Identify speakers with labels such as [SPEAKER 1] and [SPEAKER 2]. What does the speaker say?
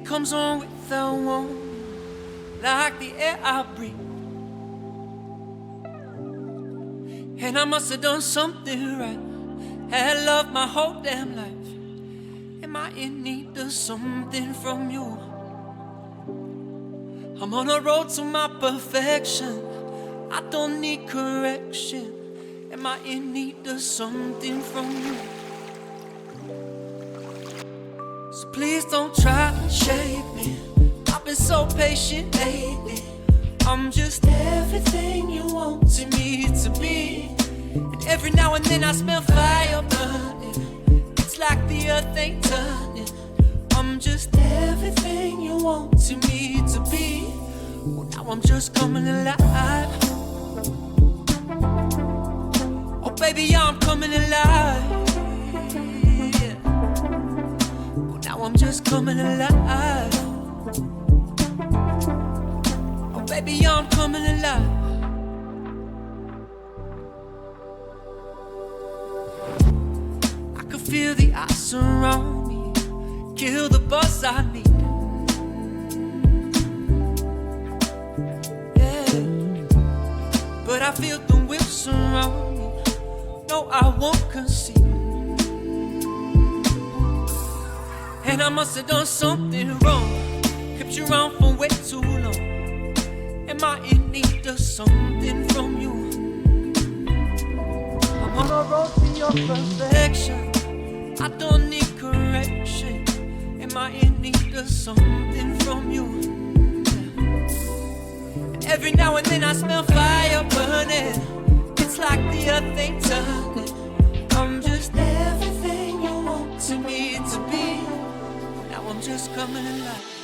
[SPEAKER 1] comes on without warning, like the air I breathe. And I must have done something right, had love my whole damn life. Am I in need of something from you? I'm on a road to my perfection, I don't need correction. Am I in need of something from you? So please don't try to shake me, I've been so patient lately. I'm just everything you wanted me to be. And every now and then I smell fire burning, it's like the earth ain't turning. I'm just everything you wanted me to be. Well, now I'm just coming alive. Oh baby, I'm coming alive. Yeah. Well, now I'm just coming alive. Oh baby, I'm coming alive. I can feel the ice around me, kill the buzz I need. But I feel the whips around me, no I won't concede. And I must have done something wrong, kept you around for way too long. Am I in need of something from you? I'm on a road to your perfection, I don't need correction. Am I in need of something from you? Every now and then I smell fire burning, it's like the earth ain't turning. I'm just everything you wanted me to be. Now I'm just coming alive.